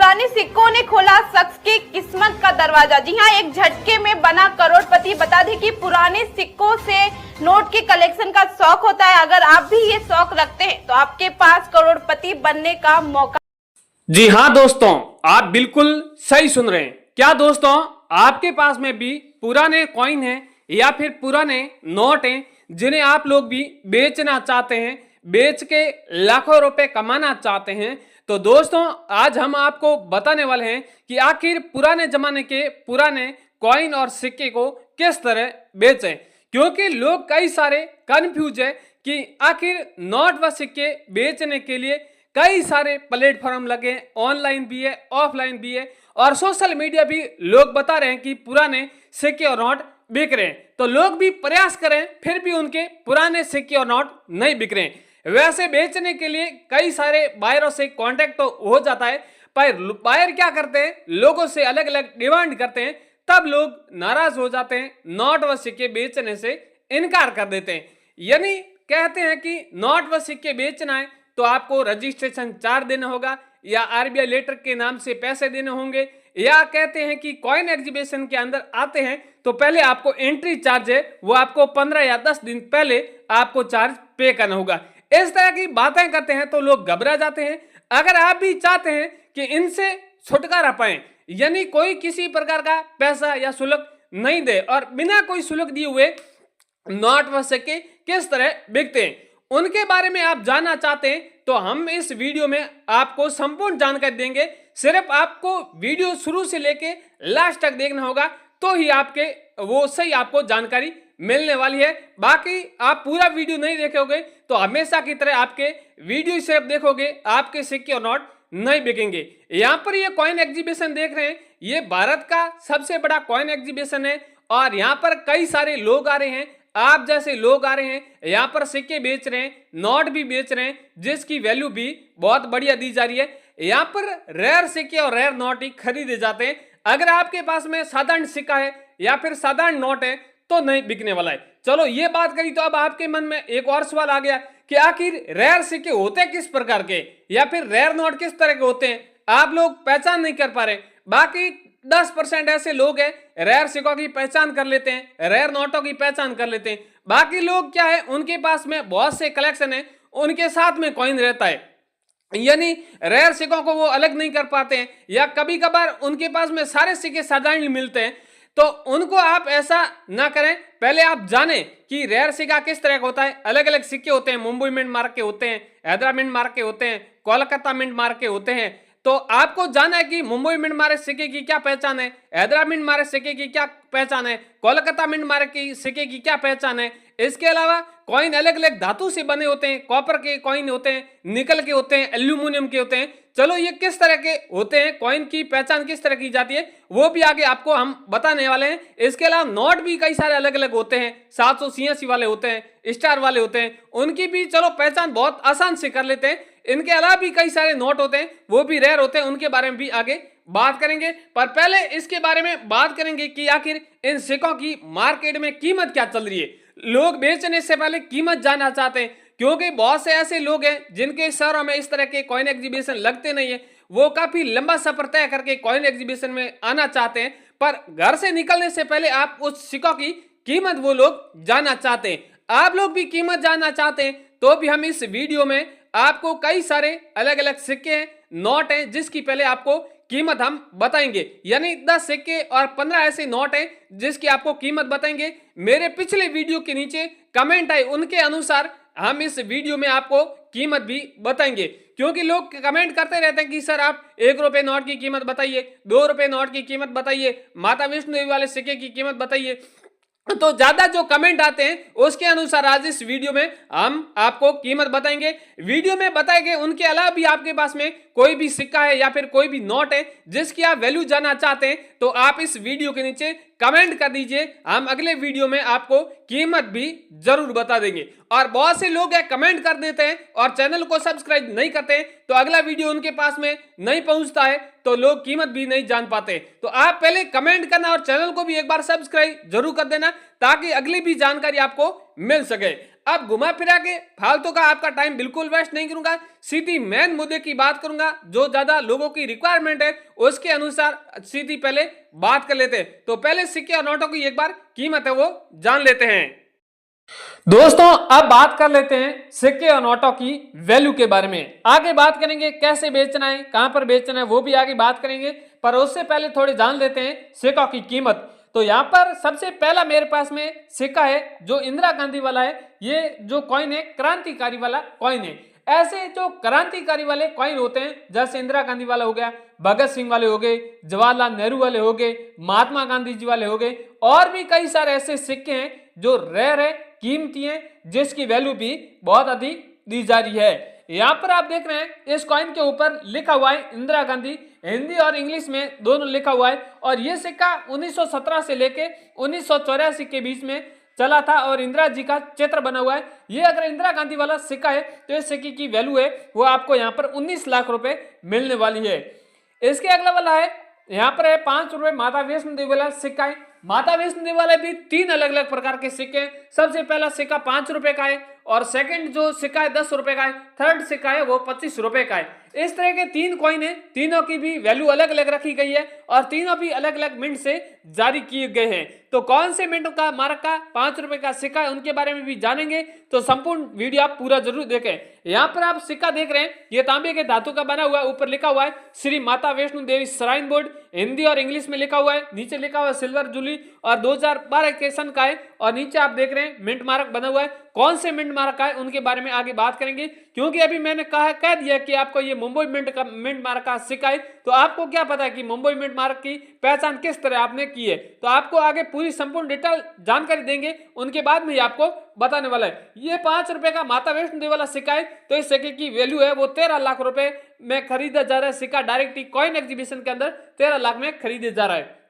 पुराने सिक्कों ने खोला शख्स की किस्मत का दरवाजा। जी हाँ, एक झटके में बना करोड़पति। बता दें कि पुराने सिक्कों से नोट के कलेक्शन का शौक होता है। अगर आप भी ये शौक रखते हैं तो आपके पास करोड़पति बनने का मौका। जी हाँ दोस्तों, आप बिल्कुल सही सुन रहे हैं। क्या दोस्तों, आपके पास में भी पुराने कॉइन हैं या फिर पुराने नोट हैं जिन्हें आप लोग भी बेचना चाहते हैं, बेच के लाखों रुपए कमाना चाहते हैं? तो दोस्तों, आज हम आपको बताने वाले हैं कि आखिर पुराने जमाने के पुराने कॉइन और सिक्के को किस तरह बेचें, क्योंकि लोग कई सारे कंफ्यूज है कि आखिर नोट व सिक्के बेचने के लिए कई सारे प्लेटफॉर्म लगे, ऑनलाइन भी है, ऑफलाइन भी है, और सोशल मीडिया भी लोग बता रहे हैं कि पुराने सिक्के और नोट बिक रहे हैं। तो लोग भी प्रयास करें, फिर भी उनके पुराने सिक्के और नोट नहीं बिक रहे हैं। वैसे बेचने के लिए कई सारे बायरों से कांटेक्ट तो हो जाता है, पर बायर क्या करते हैं, लोगों से अलग अलग डिमांड करते हैं, तब लोग नाराज हो जाते हैं, नोट व सिक्के बेचने से इनकार कर देते हैं। यानी कहते हैं कि नोट व सिक्के बेचना है तो आपको रजिस्ट्रेशन चार्ज देना होगा, या आरबीआई लेटर के नाम से पैसे देने होंगे, या कहते हैं कि कॉइन एग्जीबिशन के अंदर आते हैं तो पहले आपको एंट्री चार्ज है वो आपको 15 या 10 दिन पहले आपको चार्ज पे करना होगा। इस तरह की बातें करते हैं तो लोग घबरा जाते हैं। अगर आप भी चाहते हैं कि इनसे छुटकारा पाएं, यानी कोई किसी प्रकार का पैसा या शुल्क नहीं दे और बिना कोई शुल्क दिए हुए नोट व सिक्के किस तरह बिकते हैं, उनके बारे में आप जानना चाहते हैं तो हम इस वीडियो में आपको संपूर्ण जानकारी देंगे। सिर्फ आपको वीडियो शुरू से लेके लास्ट तक देखना होगा तो ही आपके वो सही आपको जानकारी मिलने वाली है। बाकी आप पूरा वीडियो नहीं देखोगे तो हमेशा की तरह आपके वीडियो सिर्फ देखोगे, आपके सिक्के और नोट नहीं बिकेंगे। यहाँ पर ये कॉइन एग्जीबिशन देख रहे हैं, ये भारत का सबसे बड़ा कॉइन एग्जीबिशन है और यहाँ पर कई सारे लोग आ रहे हैं, आप जैसे लोग आ रहे हैं, यहाँ पर सिक्के बेच रहे हैं, नोट भी बेच रहे हैं, जिसकी वैल्यू भी बहुत बढ़िया दी जा रही है। यहाँ पर रेयर सिक्के और रेयर नोट ही खरीदे जाते हैं। अगर आपके पास में साधारण सिक्का है या फिर साधारण नोट है तो नहीं बिकने वाला है। चलो ये बात करी तो अब आपके मन में एक और सवाल आ गया कि आखिर रेयर सिक्के होते किस प्रकार के या फिर रेयर नोट किस तरह के होते हैं, आप लोग पहचान नहीं कर पा रहे। बाकी 10% ऐसे लोग हैं रेयर सिक्कों की पहचान कर लेते हैं, रेयर नोटों की पहचान कर लेते हैं। बाकी लोग क्या है, उनके पास में बहुत से कलेक्शन है, उनके साथ में कॉइन रहता है, यानी रेयर सिक्कों को वो अलग नहीं कर पाते हैं, या कभी कभार उनके पास में सारे सिक्के साधारण मिलते हैं। तो उनको आप ऐसा ना करें, पहले आप जानें कि रेयर सिक्का किस तरह का होता है। अलग अलग सिक्के होते हैं, मुंबई मिंट मार्क के होते हैं, हैदराबाद मिंट मार्क के होते हैं, कोलकाता मिंट मार्क के होते हैं। तो आपको जाना है कि मुंबई मिंट मार्क सिक्के की क्या पहचान है, हैदराबाद मिंट मार्क सिक्के की क्या पहचान है, कोलकाता मिंट मार्क की सिक्के की क्या पहचान है। इसके अलावा कॉइन अलग अलग धातु से बने होते हैं, कॉपर के कॉइन होते हैं, निकल के होते हैं, एल्यूमिनियम के होते हैं। चलो ये किस तरह के होते हैं, कॉइन की पहचान किस तरह की जाती है, वो भी आगे आपको हम बताने वाले हैं। इसके अलावा नोट भी कई सारे अलग अलग होते हैं, 786 वाले होते हैं, स्टार वाले होते हैं, उनकी भी चलो पहचान बहुत आसान से कर लेते हैं। इनके अलावा भी कई सारे नोट होते हैं, वो भी रेयर होते हैं, उनके बारे में भी आगे बात करेंगे। पर पहले इसके बारे में बात करेंगे कि आखिर इन सिक्कों की मार्केट में कीमत क्या चल रही है। लोग बेचने से पहले कीमत जानना चाहते हैं, क्योंकि बहुत से ऐसे लोग हैं जिनके शहरों में इस तरह के कॉइन एग्जीबिशन लगते नहीं है, वो काफी लंबा सफर तय करके कॉइन एग्जीबिशन में आना चाहते हैं, पर घर से निकलने से पहले आप उस सिक्कों की कीमत वो लोग जानना चाहते हैं। आप लोग भी कीमत जानना चाहते हैं तो भी हम इस वीडियो में आपको कई सारे अलग अलग सिक्के हैं, नोट हैं, जिसकी पहले आपको कीमत हम बताएंगे। यानी 10 सिक्के और 15 ऐसे नोट हैं जिसकी आपको कीमत बताएंगे। मेरे पिछले वीडियो के नीचे कमेंट आए, उनके अनुसार हम इस वीडियो में आपको कीमत भी बताएंगे, क्योंकि लोग कमेंट करते रहते हैं कि सर आप 1 रुपए नोट की कीमत बताइए, 2 रुपए नोट की कीमत बताइए, माता वैष्णो देवी वाले सिक्के की कीमत बताइए। तो ज्यादा जो कमेंट आते हैं उसके अनुसार आज इस वीडियो में हम आपको कीमत बताएंगे। वीडियो में बताएंगे, उनके अलावा भी आपके पास में कोई भी सिक्का है या फिर कोई भी नोट है जिसकी आप वैल्यू जानना चाहते हैं तो आप इस वीडियो के नीचे कमेंट कर दीजिए, हम अगले वीडियो में आपको कीमत भी जरूर बता देंगे। और बहुत से लोग है कमेंट कर देते हैं और चैनल को सब्सक्राइब नहीं करते हैं, तो अगला वीडियो उनके पास में नहीं पहुंचता है तो लोग कीमत भी नहीं जान पाते। तो आप पहले कमेंट करना और चैनल को भी एक बार सब्सक्राइब जरूर कर देना ताकि अगली भी जानकारी आपको मिल सके। अब घुमा फिरा के फालतू का आपका टाइम बिल्कुल वेस्ट नहीं करूंगा, सीधी मेन मुद्दे की बात करूंगा, जो ज्यादा लोगों की रिक्वायरमेंट है उसके अनुसार सीधी पहले बात कर लेते हैं। तो पहले सिक्के और नोटों की एक बार कीमत है वो जान लेते हैं। दोस्तों अब बात कर लेते हैं सिक्के और नोटों की वैल्यू के बारे में। आगे बात करेंगे कैसे बेचना है, कहां पर बेचना है, वो भी आगे बात करेंगे, पर उससे पहले थोड़ी जान लेते हैं सिक्कों की कीमत। तो यहाँ पर सबसे पहला मेरे पास में सिक्का है जो इंदिरा गांधी वाला है। ये जो कॉइन है क्रांतिकारी वाला कॉइन है। ऐसे जो क्रांतिकारी वाले कॉइन होते हैं, जैसे इंदिरा गांधी वाला हो गया, भगत सिंह वाले हो गए, जवाहरलाल नेहरू वाले हो गए, महात्मा गांधी जी वाले हो गए, और भी कई सारे ऐसे सिक्के हैं जो रेयर है, कीमती है, जिसकी वैल्यू भी बहुत अधिक दी जा रही है। यहाँ पर आप देख रहे हैं इस कॉइन के ऊपर लिखा हुआ है इंदिरा गांधी, हिंदी और इंग्लिश में दोनों लिखा हुआ है। और ये सिक्का 1917 से लेके 1984 के बीच में चला था और इंदिरा जी का चित्र बना हुआ है। ये अगर इंदिरा गांधी वाला सिक्का है तो इस सिक्के की वैल्यू है वो आपको यहाँ पर 19 लाख रुपए मिलने वाली है। इसके अगला वाला है, यहाँ पर है 5 रुपए माता वैष्णो देवी वाला सिक्का है। माता वैष्णो देवी वाले भी 3 अलग अलग प्रकार के सिक्के हैं। सबसे पहला सिक्का 5 रुपए का है, और सेकंड जो सिक्का है 10 रुपए का है, थर्ड सिक्का है वो 25 रुपए का है। इस तरह के 3 कॉइन है, तीनों की भी वैल्यू अलग अलग रखी गई है और तीनों भी अलग अलग मिंट से जारी किए गए हैं। तो कौन से मिंट का मार्क का 5 रुपए का सिक्का है उनके बारे में भी जानेंगे, तो संपूर्ण वीडियो आप पूरा जरूर देखें। यहाँ पर आप सिक्का देख रहे हैं, ये तांबे के धातु का बना हुआ है। ऊपर लिखा हुआ है श्री माता वैष्णो देवी श्राइन बोर्ड, हिंदी और इंग्लिश में लिखा हुआ है। नीचे लिखा हुआ है सिल्वर जुबली और 2012 के सन का है। और नीचे आप देख रहे हैं मिंट मार्क बना हुआ है। कौन से मिंट मार्क का है उनके बारे में आगे बात करेंगे, क्योंकि अभी मैंने कह दिया कि आपको ये मुंबई मिंट मार्क का सिक्का है, तो आपको क्या पता है कि मुंबई मिंट मार्क की पहचान किस तरह आपने की है। तो आपको आगे पूरी संपूर्ण डिटेल जानकारी देंगे, उनके बाद में ही आपको बताने वाला है। ये 5 रुपए का माता वैष्णो देवी वाला सिक्का है, तो इस सिक्के की वैल्यू है वो 13 लाख रुपए में खरीदा जा रहा है। सिक्का डायरेक्ट कॉइन एग्जीबिशन के अंदर 13 लाख में खरीदे जा रहा है।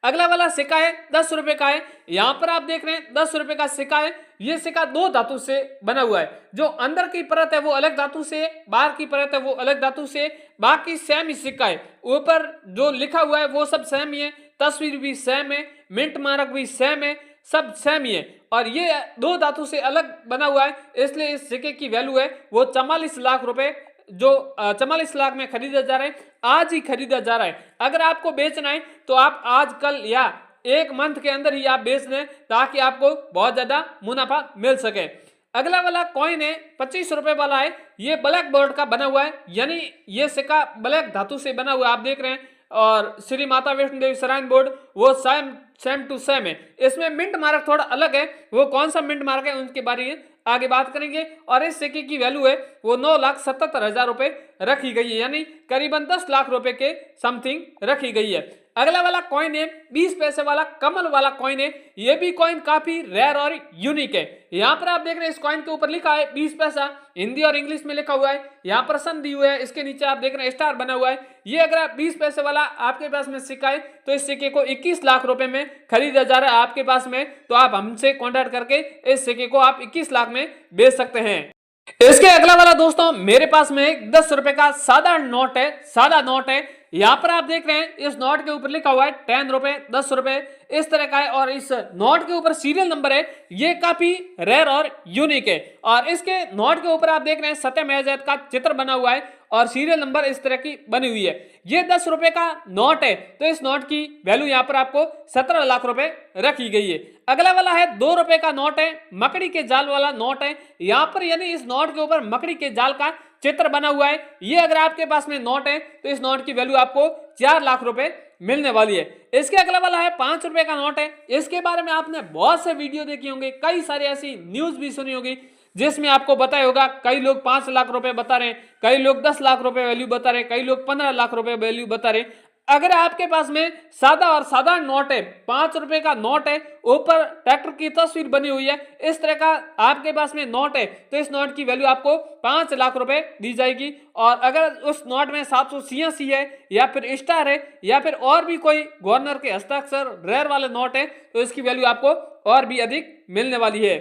अगला वाला सिक्का है 10 रुपए का है। यहां पर आप देख रहे हैं 10 रुपए का सिक्का है। यह सिक्का 2 धातु से बना हुआ है। जो अंदर की परत है वो अलग धातु से, बाहर की परत है वो अलग धातु से, बाकी सेम ही सिक्का है। ऊपर जो लिखा हुआ है वो सब सेम ही है, तस्वीर भी सेम है, मिंट मार्क भी सेम है, सब सेम ही है। और ये 2 धातु से अलग बना हुआ है, इसलिए इस सिक्के की वैल्यू है वो 44 लाख रुपए, जो 44 लाख में खरीदा जा रहा है। आज ही खरीदा जा रहा है। अगर आपको बेचना है तो आप आज कल या 1 मंथ के अंदर ही आप बेच दें, ताकि आपको बहुत ज्यादा मुनाफा मिल सके। अगला वाला कॉइन है 25 रुपए वाला है। ये ब्लैक बोर्ड का बना हुआ है, यानी ये सिक्का ब्लैक धातु से बना हुआ है, आप देख रहे हैं। और श्री माता वैष्णो देवी श्राइन बोर्ड वो सेम टू सेम है। इसमें मिंट मार्क थोड़ा अलग है, वो कौन सा मिंट मार्क है उनके बारे में आगे बात करेंगे। और इस सिक्के की वैल्यू है वो 9,77,000 रुपए रखी गई है, यानी करीबन 10 लाख रुपए के समथिंग रखी गई है। अगला वाला कॉइन है 20 पैसे वाला कमल वाला कॉइन है। ये भी कॉइन काफी रेयर और यूनिक है। यहाँ पर आप देख रहे हैं इस कॉइन के ऊपर लिखा है 20 पैसा, हिंदी और इंग्लिश में लिखा हुआ है। यहाँ पर सन दी हुई है, इसके नीचे आप देख रहे हैं स्टार बना हुआ है। ये अगर 20 पैसे वाला आपके पास में सिक्का है तो इस सिक्के को 21 लाख रुपए में खरीदा जा रहा है आपके पास में। तो आप हमसे कॉन्टेक्ट करके इस सिक्के को आप 21 लाख में बेच सकते हैं। इसके अगला वाला दोस्तों मेरे पास में एक 10 रुपए का सादा नोट है, सादा नोट है। यहाँ पर आप देख रहे हैं इस नोट के ऊपर लिखा हुआ है 10 रुपए, 10 रुपए, इस तरह का है। और इस नोट के ऊपर सीरियल नंबर है, ये काफी रेयर और यूनिक है। और इसके नोट के ऊपर आप देख रहे हैं सत्यमेव जयते का चित्र बना हुआ है और सीरियल नंबर इस तरह की बनी हुई है। ये 10 रुपए का नोट है, तो इस नोट की वैल्यू यहाँ पर आपको 17 लाख रुपए रखी गई है। अगला वाला है 2 रुपए का नोट है, मकड़ी के जाल वाला नोट है। यहाँ पर यानी इस नोट के ऊपर मकड़ी के जाल का चित्र बना हुआ है। ये अगर आपके पास में नोट है तो इस नोट की वैल्यू आपको 4 लाख रुपए मिलने वाली है। इसके अगला वाला है 5 रुपए का नोट है। इसके बारे में आपने बहुत से वीडियो देखे होंगे, कई सारी ऐसी न्यूज भी सुनी होगी जिसमें आपको बताया होगा। कई लोग 5 लाख रुपए बता रहे हैं, कई लोग 10 लाख रुपए वैल्यू बता रहे हैं, कई लोग 15 लाख रुपए वैल्यू बता रहे हैं। अगर आपके पास में सादा और साधारण नोट है, 5 रुपए का नोट है, ऊपर ट्रैक्टर की तस्वीर बनी हुई है, इस तरह का आपके पास में नोट है, तो इस नोट की वैल्यू आपको 5 लाख रुपए दी जाएगी। और अगर उस नोट में 786 है या फिर स्टार है या फिर और भी कोई गवर्नर के हस्ताक्षर रेयर वाले नोट है, तो इसकी वैल्यू आपको और भी अधिक मिलने वाली है।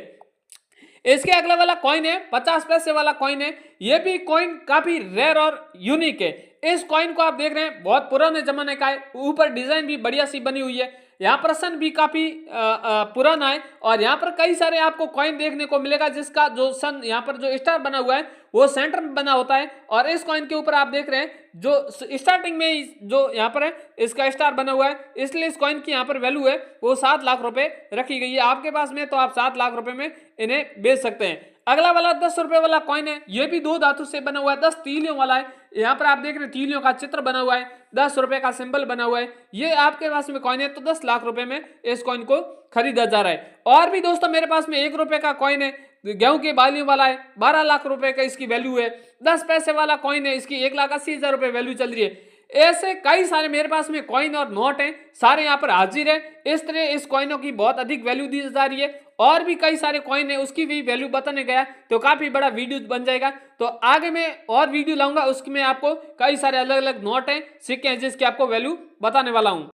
इसके अगला वाला कॉइन है 50 पैसे वाला कॉइन है। यह भी कॉइन काफी रेयर और यूनिक है। इस कॉइन को आप देख रहे हैं बहुत पुराने जमाने का है, ऊपर डिजाइन भी बढ़िया सी बनी हुई है। यहाँ पर सन भी काफी पुराना है और यहाँ पर कई सारे आपको कॉइन देखने को मिलेगा जिसका जो सन यहाँ पर जो स्टार बना हुआ है वो सेंटर में बना होता है। और इस कॉइन के ऊपर आप देख रहे हैं जो स्टार्टिंग में जो यहाँ पर है इसका स्टार बना हुआ है, इसलिए इस कॉइन की यहाँ पर वैल्यू है वो 7 लाख रुपए रखी गई है। आपके पास में तो आप 7 लाख रुपए में इन्हें बेच सकते हैं। अगला वाला 10 रुपए वाला कॉइन है, ये भी 2 धातु से बना हुआ है, 10 तीलियों वाला है। यहाँ पर आप देख रहे हैं तीलियों का चित्र बना हुआ है, 10 रुपए का सिंबल बना हुआ है। ये आपके पास में कॉइन है तो 10 लाख रुपए में इस कॉइन को खरीदा जा रहा है। और भी दोस्तों मेरे पास में 1 रुपए का कॉइन है, गेहूं के बालियों वाला है, 12 लाख रुपए का इसकी वैल्यू है। 10 पैसे वाला कॉइन है, इसकी 1,80,000 रुपए वैल्यू चल रही है। ऐसे कई सारे मेरे पास में कॉइन और नोट हैं, सारे यहाँ पर हाजिर है। इस तरह इस कॉइनों की बहुत अधिक वैल्यू दी जा रही है। और भी कई सारे कॉइन है उसकी भी वैल्यू बताने गया तो काफी बड़ा वीडियो बन जाएगा। तो आगे मैं और वीडियो लाऊंगा, उसकी मैं आपको कई सारे अलग अलग नोट हैं, सिक्के हैं जिसकी आपको वैल्यू बताने वाला हूं।